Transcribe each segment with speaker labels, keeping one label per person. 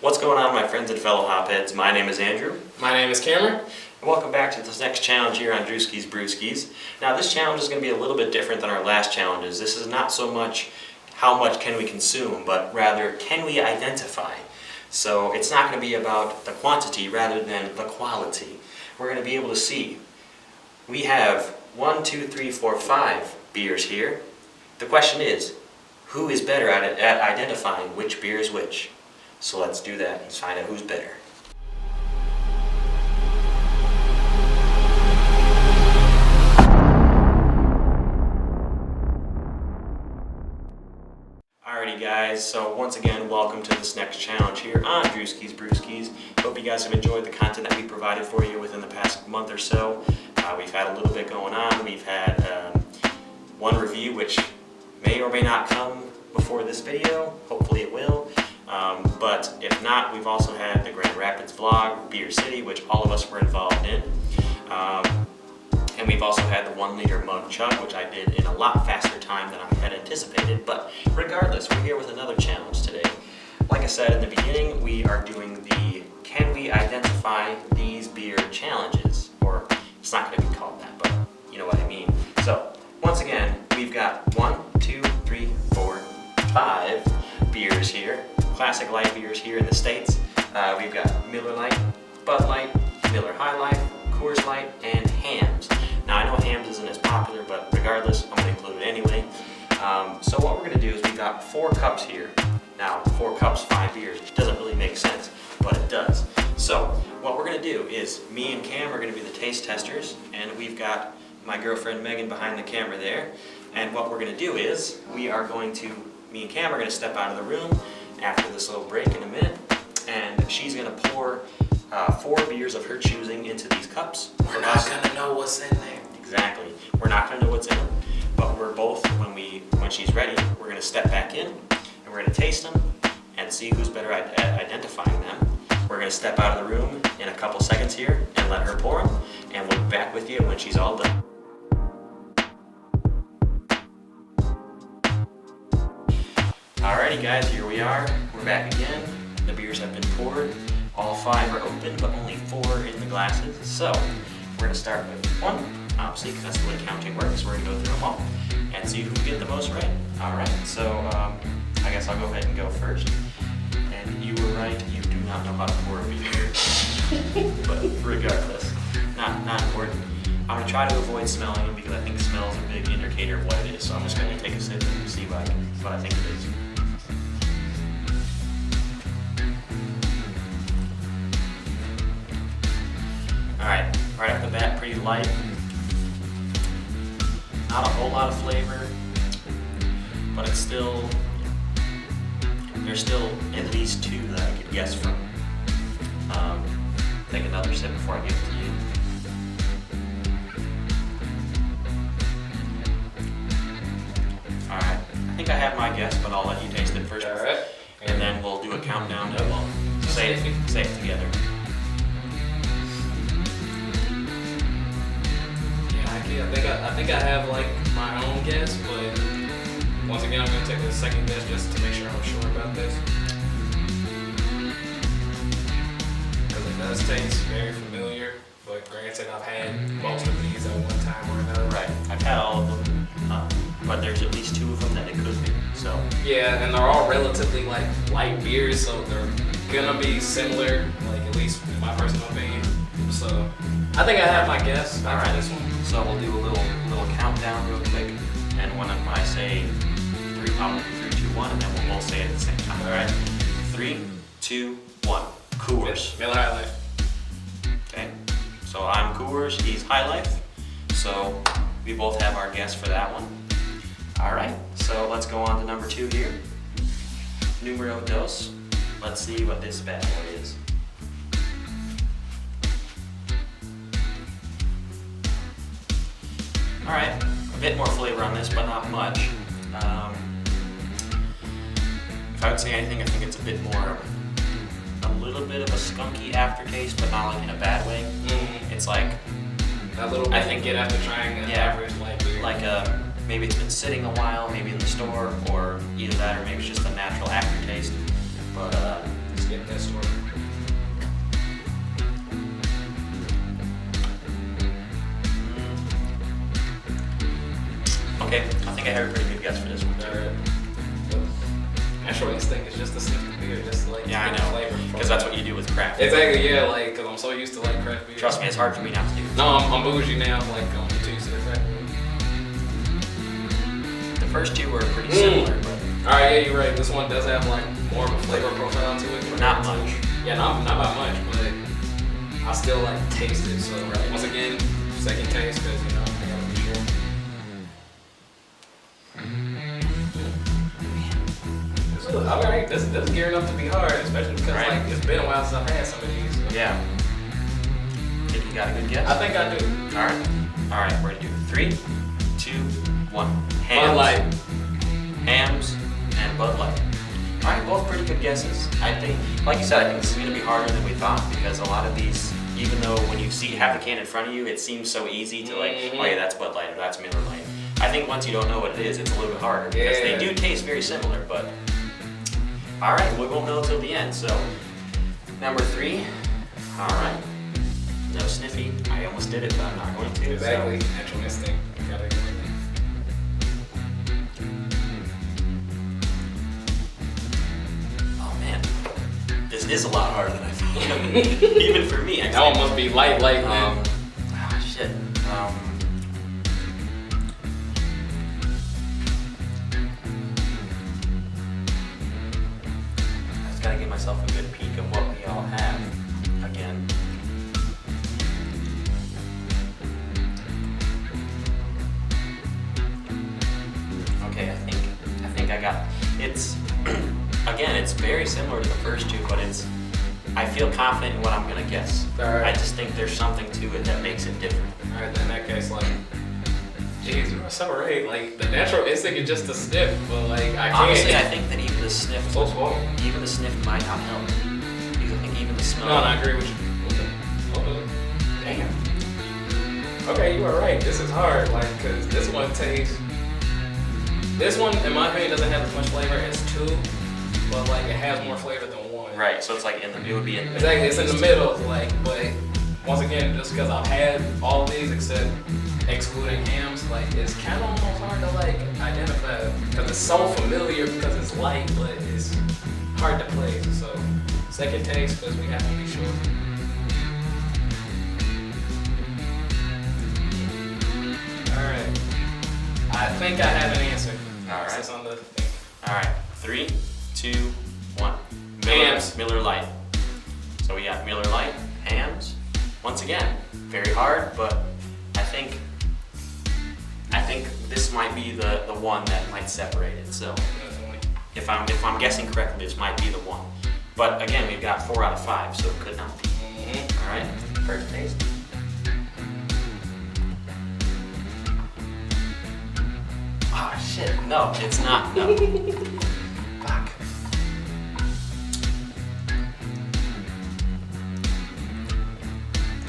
Speaker 1: What's going on, my friends and fellow hopheads? My name is Andrew.
Speaker 2: My name is Cameron.
Speaker 1: And welcome back to this next challenge here on DrewskisBrewskis. Now this challenge is going to be a little bit different than our last challenges. This is not so much how much can we consume, but rather can we identify. So it's not going to be about the quantity rather than the quality. We're going to be able to see. We have 1, 2, 3, 4, 5 beers here. The question is, who is better at identifying which beer is which? So let's do that and find out who's better. Alrighty guys, so once again, welcome to this next challenge here on DrewskisBrewskis. Hope you guys have enjoyed the content that we provided for you within the past month or so. We've had a little bit going on. We've had one review which may or may not come before this video. Hopefully it will. But if not, we've also had the Grand Rapids vlog, Beer City, which all of us were involved in. And we've also had the 1 liter mug chug, which I did in a lot faster time than I had anticipated. But regardless, we're here with another challenge today. Like I said in the beginning, we are doing the Can We Identify These Beer challenges. Or it's not going to be called that, but you know what I mean. So once again, we've got 1, 2, 3, 4, 5 beers here. Classic light beers here in the States. We've got Miller Lite, Bud Light, Miller High Life, Coors Light, and Hamm's. Now I know Hamm's isn't as popular, but regardless, I'm going to include it anyway. So what we're going to do is we've got 4 cups here. Now 4 cups, 5 beers. It doesn't really make sense, but it does. So what we're going to do is me and Cam are going to be the taste testers, and we've got my girlfriend Megan behind the camera there. And what we're going to do is me and Cam are going to step out of the room after this little break in a minute, and she's going to pour 4 beers of her choosing into these cups.
Speaker 2: We're not going to know what's in there.
Speaker 1: Exactly. We're not going to know what's in them, but we're both, when she's ready, we're going to step back in, and we're going to taste them and see who's better at identifying them. We're going to step out of the room in a couple seconds here and let her pour them, and we'll be back with you when she's all done. Alrighty guys, here we are. We're back again. The beers have been poured. All 5 are open, but only 4 in the glasses. So, we're going to start with 1, obviously, because that's the way counting works. We're going to go through them all and see who can get the most right. Alright, so I guess I'll go ahead and go first. And you were right, you do not know how to pour a beer. But regardless, not important. I'm going to try to avoid smelling it because I think smell is a big indicator of what it is. So I'm just going to take a sip and see what I think it is. Alright, right off the bat, pretty light. Not a whole lot of flavor, but it's still, there's still at least 2 that I could guess from. Take another sip before I give it to you. Alright, I think I have my guess, but I'll let you taste it first.
Speaker 2: Alright.
Speaker 1: And then we'll do a countdown to, well, say it together.
Speaker 2: I think I have like my own guess, but once again I'm going to take a second guess just to make sure I'm sure about this. Because it does taste very familiar, but granted I've had most of these at one time or another.
Speaker 1: Right, I've had all of them, but there's at least 2 of them that it could be, so.
Speaker 2: Yeah, and they're all relatively like light beers, so they're going to be similar, like at least in my personal opinion. So I think I have my guess for this one.
Speaker 1: So we'll do a little countdown real quick, and when I say 3, I'll do 3, 2, 1, and then we'll both say it at the same time. All right. 3, 2, 1. Coors.
Speaker 2: Miller High Life.
Speaker 1: Okay. So I'm Coors. He's High Life. So we both have our guess for that one. All right. So let's go on to number 2 here. Numero dos. Let's see what this bad boy is. Alright, a bit more flavor on this, but not much. If I would say anything, I think it's a bit more, a little bit of a skunky aftertaste, but not like in a bad way. It's like,
Speaker 2: that little bit I think get after trying an average light beer.
Speaker 1: Like maybe it's been sitting a while, maybe in the store, or either that or maybe it's just a natural aftertaste. But
Speaker 2: let's get this store.
Speaker 1: Okay, I think I have a pretty good guess for this one.
Speaker 2: Alright. Natural instinct is just to sniff the beer, just to, like,
Speaker 1: Yeah, I
Speaker 2: get the
Speaker 1: know,
Speaker 2: flavor.
Speaker 1: because that's what you do with craft beer.
Speaker 2: Exactly, yeah, like, because I'm so used to, like, craft beer.
Speaker 1: Trust me, it's hard for me not to do.
Speaker 2: No, I'm bougie now, like, I'm too used to the fact.
Speaker 1: The first two were pretty similar, but
Speaker 2: Alright, yeah, you're right. This one does have, like, more of a flavor profile to it.
Speaker 1: not much.
Speaker 2: Yeah, not by much, but I still, like, taste it. So, once again, second taste, because, you know, I gotta be sure. Alright, this is gearing up to be hard, especially because like it's been a while since I've had some of these. So.
Speaker 1: Yeah. Think you got a good guess?
Speaker 2: I think I do.
Speaker 1: Alright, we're gonna do 3, 2, 1.
Speaker 2: Bud Light.
Speaker 1: Hams and Bud Light. Alright, both pretty good guesses. I think, like you said, I think this is gonna be harder than we thought because a lot of these, even though when you have the can in front of you, it seems so easy to like, oh yeah, that's Bud Light or that's Miller Lite. I think once you don't know what it is, it's a little bit harder because they do taste very similar, but alright, we won't know until the end. So, number 3, alright, no sniffy. I almost did it, but I'm not going to.
Speaker 2: Exactly,
Speaker 1: So.
Speaker 2: natural instinct. Gotta ignore that.
Speaker 1: Oh man, this is a lot harder than I thought. Even for me,
Speaker 2: That one must be light, man.
Speaker 1: Shit. I just gotta give myself a good peek of what we all have again. Okay, I think I got it's again, it's very similar to the first two, but I feel confident in what I'm gonna guess.
Speaker 2: Alright.
Speaker 1: I just think there's something to it that makes it different.
Speaker 2: Alright, then in that case, like, jeez, you are so right. Like, the natural instinct is just to sniff, but like, I can't.
Speaker 1: Honestly, I think that even the sniff,
Speaker 2: So small.
Speaker 1: even the sniff might not help. Because I think even the smell.
Speaker 2: No, I agree with you. Okay. Damn. Okay, you are right. This is hard, like, cause this one tastes. This one, in my opinion, doesn't have as much flavor as 2, but like it has more flavor than 1.
Speaker 1: Right, so it's like it would be in the middle.
Speaker 2: Exactly, it's in the middle, like, but once again, just because I've had all of these except excluding hams, like it's kind of almost hard to like identify because it's so familiar because it's light, but it's hard to place. So second taste because we have to be sure. All right, I think I have an answer.
Speaker 1: All right.
Speaker 2: It's on the thing.
Speaker 1: All right, 3, 2, 1.
Speaker 2: Hams.
Speaker 1: Miller Lite. So we got Miller Lite, hams. Once again, very hard, but I think this might be the one that might separate it. So
Speaker 2: Definitely.
Speaker 1: if I'm guessing correctly, this might be the one. But again, we've got 4 out of 5, so it could not be. All right, first taste. Ah, shit. No, it's not. No. Fuck.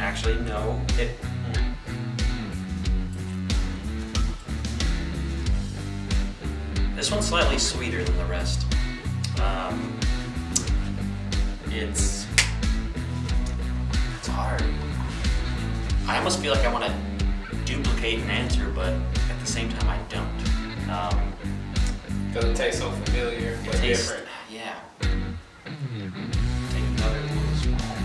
Speaker 1: Actually, no. This one's slightly sweeter than the rest. It's hard. I almost feel like I want to duplicate an answer, but at the same time I don't.
Speaker 2: Because it tastes so familiar, but
Speaker 1: tastes-
Speaker 2: different.
Speaker 1: Yeah. Take another little small.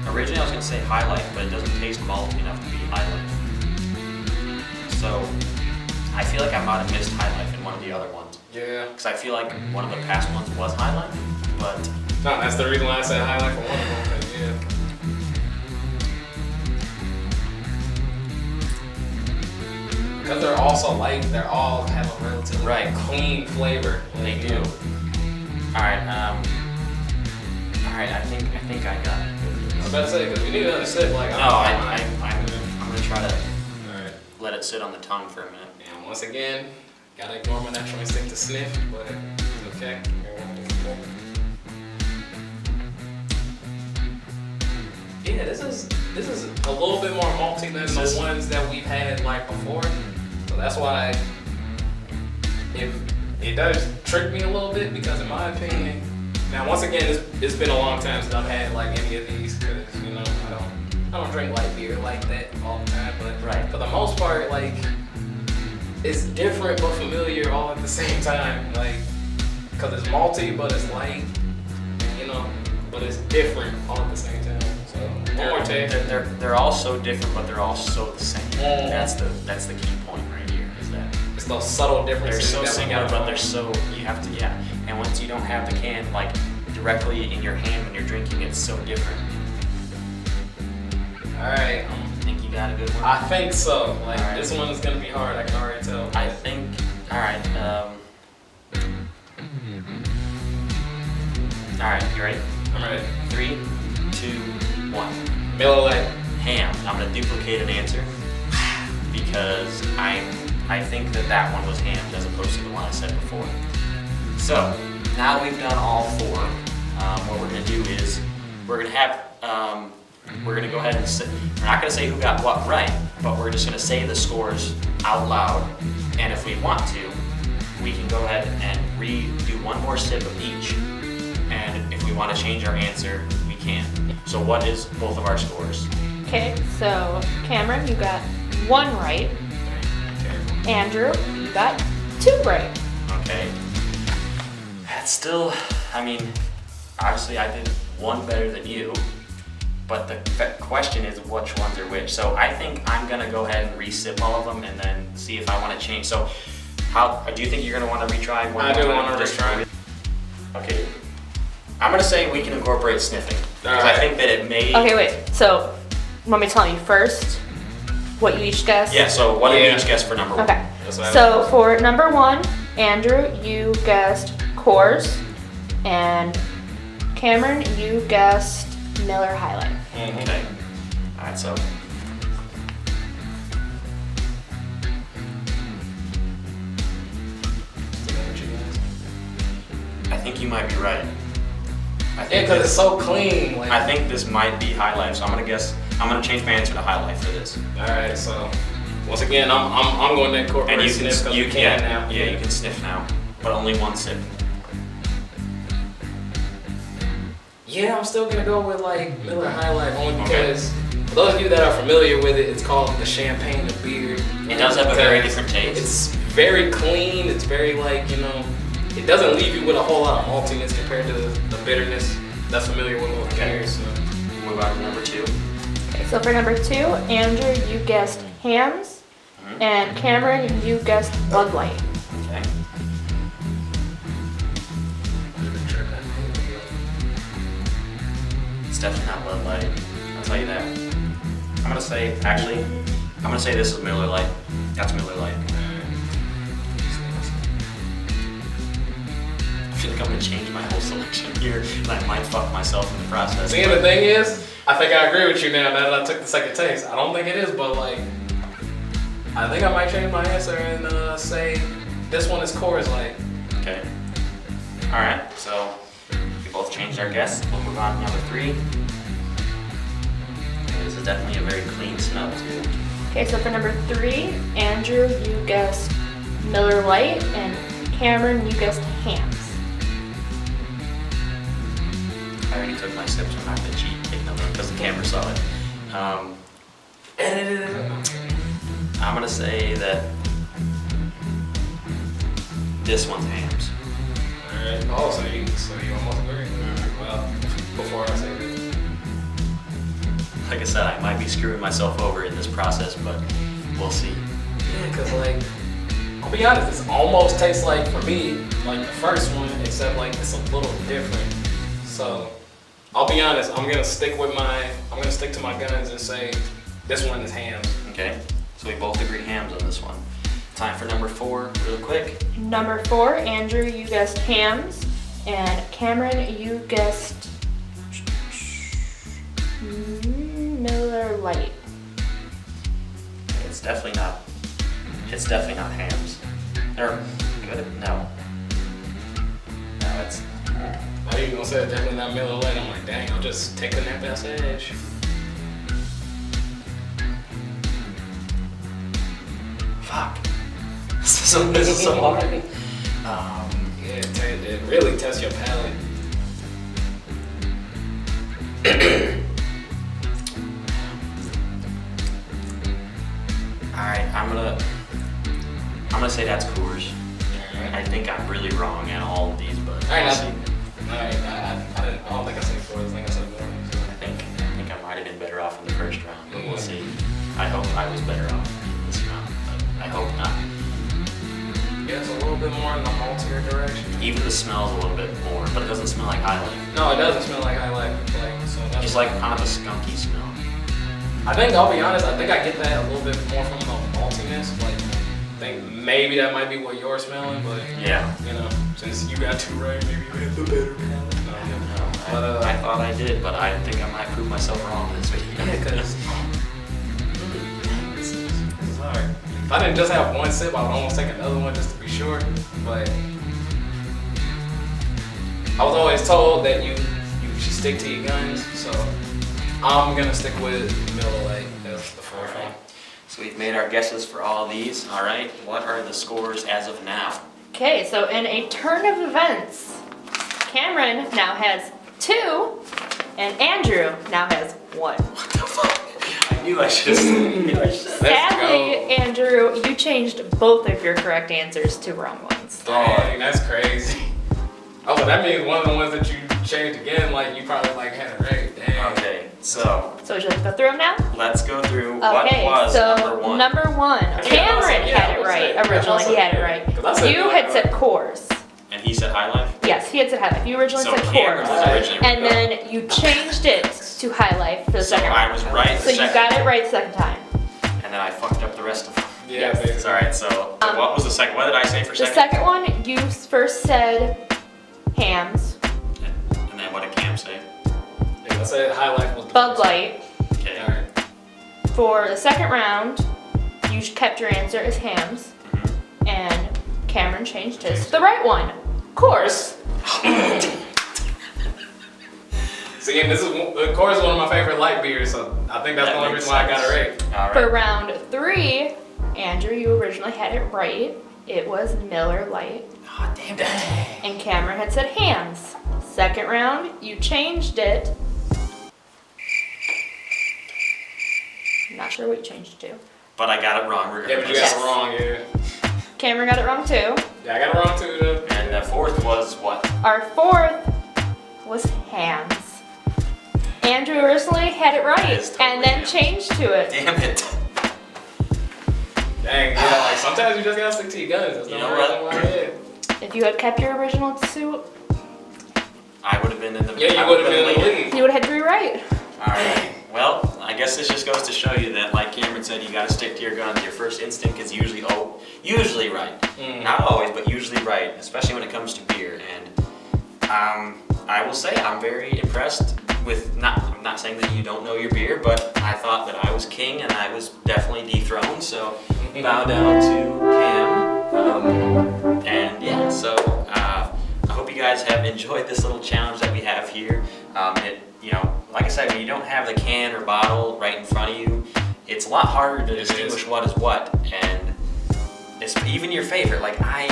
Speaker 1: Originally I was going to say High Life, but it doesn't taste malty enough to be High Life. So I feel like I might have missed High Life in one of the other ones.
Speaker 2: Yeah.
Speaker 1: Because I feel like one of the past ones was High Life, but
Speaker 2: No, that's the reason why I said highlight for one of them. 'Cause, yeah. Because they're all so light, they all have a relatively
Speaker 1: Right.
Speaker 2: clean flavor.
Speaker 1: they do. All right, I think I got it.
Speaker 2: I was about to say, because we need another sip. Like,
Speaker 1: No, I'm gonna try to
Speaker 2: Alright.
Speaker 1: let it sit on the tongue for a minute.
Speaker 2: And once again, gotta ignore my natural instinct to sniff, but okay. Yeah, this is a little bit more malty than the ones that we've had like before. So that's why it does trick me a little bit because in my opinion, now once again, it's been a long time since I've had like any of these because you know I don't drink light beer like that all the time. But
Speaker 1: Right.
Speaker 2: for the most part, like it's different but familiar all at the same time. Like because it's malty but it's light, you know, but it's different all at the same time. So one more taste.
Speaker 1: They're all so different, but they're all so the same. That's the key point right here. Is that
Speaker 2: It's those subtle
Speaker 1: they're
Speaker 2: differences.
Speaker 1: so
Speaker 2: that we
Speaker 1: similar,
Speaker 2: gotta
Speaker 1: but
Speaker 2: find.
Speaker 1: they're so you have to And once you don't have the can like directly in your hand when you're drinking, it's so different.
Speaker 2: All right.
Speaker 1: I think you got a good one.
Speaker 2: I think so. Like
Speaker 1: Alright.
Speaker 2: this one is gonna be hard. I can already tell.
Speaker 1: I think. All right. All right. You ready?
Speaker 2: I'm ready.
Speaker 1: 3, 2, 1.
Speaker 2: Miller Lite.
Speaker 1: Ham. I'm gonna duplicate an answer because I think that one was ham as opposed to the one I said before. So now we've done all 4. What we're gonna do is we're gonna go ahead and we're not gonna say who got what right, but we're just gonna say the scores out loud. And if we want to, we can go ahead and do one more sip of each. And if we want to change our answer, we can. So what is both of our scores?
Speaker 3: Okay, so Cameron, you got 1 right. Andrew, you got 2 right.
Speaker 1: Okay. That's still, I mean, obviously I did 1 better than you, but the question is which ones are which. So I think I'm gonna go ahead and re-sip all of them and then see if I want to change. So how do you think you're gonna want to retry one
Speaker 2: I
Speaker 1: more
Speaker 2: do
Speaker 1: time?
Speaker 2: want to retry.
Speaker 1: Okay. I'm gonna say we can incorporate sniffing because I
Speaker 2: Alright.
Speaker 1: think that it may.
Speaker 3: Okay, wait. So, want me to tell you first what you each guessed?
Speaker 1: Yeah. So what did
Speaker 2: Yeah.
Speaker 1: we each guess for number 1?
Speaker 3: Okay.
Speaker 2: That's what I
Speaker 3: So for number 1, Andrew, you guessed Coors, and Cameron, you guessed Miller High Life.
Speaker 1: Okay. All right. So. I think you might be right. I
Speaker 2: Yeah,
Speaker 1: think
Speaker 2: because it's so clean. Like,
Speaker 1: I think this might be High Life, so I'm gonna change my answer to High Life for this.
Speaker 2: all right. So once again, I'm going to incorporate
Speaker 1: And you
Speaker 2: sniff
Speaker 1: can,
Speaker 2: 'cause
Speaker 1: you
Speaker 2: we
Speaker 1: can,
Speaker 2: now.
Speaker 1: yeah, you can sniff now, but only 1 sip.
Speaker 2: Yeah, I'm still gonna go with like Miller High Life only because for those of you that are familiar with it, it's called the champagne of beer.
Speaker 1: It does have a very
Speaker 2: Because
Speaker 1: different taste.
Speaker 2: It's very clean. It's very like, you know, it doesn't leave you with a whole lot of maltiness compared to the bitterness that's familiar with what
Speaker 1: Okay.
Speaker 2: beer. So
Speaker 1: Move on to number 2.
Speaker 3: Okay, so for number 2, Andrew, you guessed Hams, and Cameron, you guessed Bud Light.
Speaker 1: Okay. It's definitely not Bud Light. I'll tell you that. I'm gonna say this is Miller Lite. That's Miller Lite. I feel like I'm gonna change my whole selection here, and I might fuck myself in the process.
Speaker 2: see, the thing is, I think I agree with you now that I took the second taste. I don't think it is, but like, I think I might change my answer and say this one is Coors Light.
Speaker 1: Okay. All right. So we both changed our guess. We'll move on to number 3. Okay, this is definitely a very clean smell too.
Speaker 3: Okay, so for number 3, Andrew, you guessed Miller Lite, and Cameron, you guessed Hams.
Speaker 1: I already took my sips. I'm not gonna cheat, take another one because the camera saw it. I'm gonna say that this one's Hams.
Speaker 2: Alright. Oh, so you almost agree. Well, before I say this.
Speaker 1: Like I said, I might be screwing myself over in this process, but we'll see.
Speaker 2: Yeah, cause like, I'll be honest, this almost tastes like, for me, like the first one, except like it's a little different. So, I'll be honest, I'm gonna stick to my guns and say this one is Hams.
Speaker 1: Okay. So we both agree Hams on this one. Time for number 4, real quick.
Speaker 3: Number 4, Andrew, you guessed Hams, and Cameron, you guessed Miller Lite.
Speaker 1: It's definitely not Hams. Or could it? No. No, it's.
Speaker 2: I even gonna say it's definitely not Miller Lite. I'm like, dang, I'm just taking that best edge.
Speaker 1: Fuck. This is so hard.
Speaker 2: Yeah, it really tests your palate.
Speaker 1: Alright, I'm gonna say that's Coors. I think I'm really wrong at all of these, but
Speaker 2: Alright,
Speaker 1: we'll see.
Speaker 2: I don't think I said Coors. I think I said Miller.
Speaker 1: I think I might have been better off in the first round, but we'll see. I hope I was better off in this round, but I hope not.
Speaker 2: Yeah, it's a little bit more in the maltier direction.
Speaker 1: Even the smell's a little bit more, but it doesn't smell like High Life.
Speaker 2: No, it doesn't smell like High Life. So that's
Speaker 1: It's like kind of a skunky smell.
Speaker 2: I think I'll be honest. I think I get that a little bit more from the maltiness. Like, I think maybe that might be what you're smelling, but
Speaker 1: Yeah.
Speaker 2: you know, since you got two right, maybe you have the better palate.
Speaker 1: No, I thought I did, but I think I might prove myself wrong this week.
Speaker 2: Because this is hard. If I didn't just have one sip, I would almost take another one just to be sure. But I was always told that you should stick to your guns, so I'm gonna stick with Miller Lite as the fourth one.
Speaker 1: So we've made our guesses for all of these. All right, what are the scores as of now?
Speaker 3: Okay, so in a turn of events, Cameron now has 2, and Andrew now has 1.
Speaker 1: What the fuck? I knew I should have said.
Speaker 3: Sadly, Andrew, you changed both of your correct answers to wrong ones.
Speaker 2: Dang, that's crazy. Oh, so that means one of the ones that you changed again, like you probably like had it right. Dang.
Speaker 1: Okay, so
Speaker 3: So would you like to go through them now?
Speaker 1: let's go through
Speaker 3: Okay,
Speaker 1: what was
Speaker 3: so
Speaker 1: number one.
Speaker 3: Cameron
Speaker 2: Yeah,
Speaker 3: had
Speaker 2: I
Speaker 3: it
Speaker 2: would
Speaker 3: right
Speaker 2: say-
Speaker 3: originally. He had it right.
Speaker 2: 'Cause I said
Speaker 3: You
Speaker 2: Miller
Speaker 3: had
Speaker 2: Lite.
Speaker 3: said Coors.
Speaker 1: And he said High Life?
Speaker 3: Yes, he had said High Life. You originally
Speaker 1: So
Speaker 3: said
Speaker 1: Cameron
Speaker 3: Coors.
Speaker 1: was originally
Speaker 3: And then you changed it to High Life for the
Speaker 1: So
Speaker 3: second
Speaker 1: I
Speaker 3: round.
Speaker 1: was right the
Speaker 3: So you
Speaker 1: second
Speaker 3: got it right the second time.
Speaker 1: and then I fucked up the rest of them.
Speaker 2: Yeah,
Speaker 3: Yes.
Speaker 2: basically.
Speaker 1: It's alright, so what was the second? What did I say for
Speaker 3: The
Speaker 1: second?
Speaker 3: second one, you first said hams,
Speaker 1: And then what did Cam say?
Speaker 2: Yeah, I said High Life was the
Speaker 3: Bud
Speaker 2: first one.
Speaker 3: Light.
Speaker 1: Okay.
Speaker 2: Alright.
Speaker 3: For the second round, you kept your answer as hams,
Speaker 1: Mhm.
Speaker 3: and Cameron changed his to the right one. Coors.
Speaker 2: See, and this is of course one of my favorite light beers, so I think that's
Speaker 1: That
Speaker 2: the only
Speaker 1: makes
Speaker 2: reason why I got it
Speaker 1: sense.
Speaker 2: right.
Speaker 1: Alright.
Speaker 3: For round 3, Andrew, you originally had it right. It was Miller Lite,
Speaker 1: Oh, damn it.
Speaker 3: and Cameron had said hams. Second round, you changed it. Not sure what you changed it to.
Speaker 1: But I got it wrong regardless.
Speaker 2: Yeah, but you got
Speaker 3: Yes.
Speaker 2: it wrong, yeah.
Speaker 3: Cameron got it wrong too.
Speaker 2: Yeah, I got it wrong too, though.
Speaker 1: And the fourth was what?
Speaker 3: Our fourth was hams. Andrew originally had it right,
Speaker 1: is totally
Speaker 3: and then
Speaker 1: hams.
Speaker 3: changed to it.
Speaker 1: Damn it.
Speaker 2: Dang, yeah, like sometimes you just gotta stick to your guns. There's
Speaker 1: You
Speaker 2: no
Speaker 1: know
Speaker 2: reason
Speaker 1: what?
Speaker 2: why, yeah.
Speaker 3: If you had kept your original suit,
Speaker 1: I would have been in the
Speaker 2: Yeah,
Speaker 1: I
Speaker 2: you would have been in the
Speaker 1: lead.
Speaker 2: lead.
Speaker 3: you would have had 3 right.
Speaker 1: Alright. Well, I guess this just goes to show you that, like Cameron said, you gotta stick to your guns. Your first instinct is usually right.
Speaker 2: Mm.
Speaker 1: Not always, but usually right, especially when it comes to beer. And I will say I'm very impressed with, I'm not saying that you don't know your beer, but I thought that I was king and I was definitely dethroned, so bow down to Cam. And yeah, so I hope you guys have enjoyed this little challenge that we have here. Like I said, when you don't have the can or bottle right in front of you, it's a lot harder to distinguish what is what. And it's even your favorite. Like, I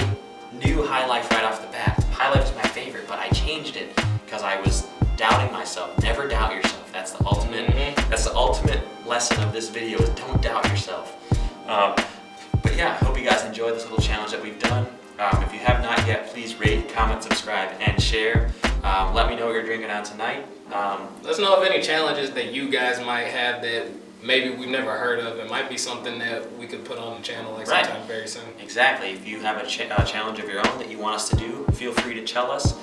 Speaker 1: knew High Life right off the bat. High Life is my favorite, but I changed it because I was doubting myself. Never doubt yourself. That's the ultimate. That's the ultimate lesson of this video: is don't doubt yourself. But yeah, I hope you guys enjoyed this little challenge that we've done. If you have not yet, please rate, comment, subscribe, and share. Let me know what you're drinking on tonight.
Speaker 2: Let us know of any challenges that you guys might have that maybe we've never heard of. It might be something that we could put on the channel like
Speaker 1: Right.
Speaker 2: sometime very soon.
Speaker 1: Exactly. If you have a challenge of your own that you want us to do, feel free to tell us.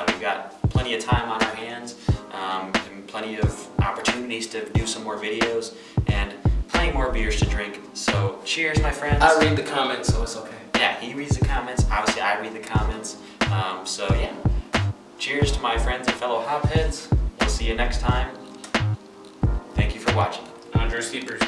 Speaker 1: We've got plenty of time on our hands, and plenty of opportunities to do some more videos, and plenty more beers to drink. So cheers, my friends.
Speaker 2: I read the comments, so it's okay.
Speaker 1: Yeah, he reads the comments. Obviously, I read the comments. So yeah, cheers to my friends and fellow hopheads. We'll see you next time. Thank you for watching.
Speaker 2: I'm DrewskisBrewskis.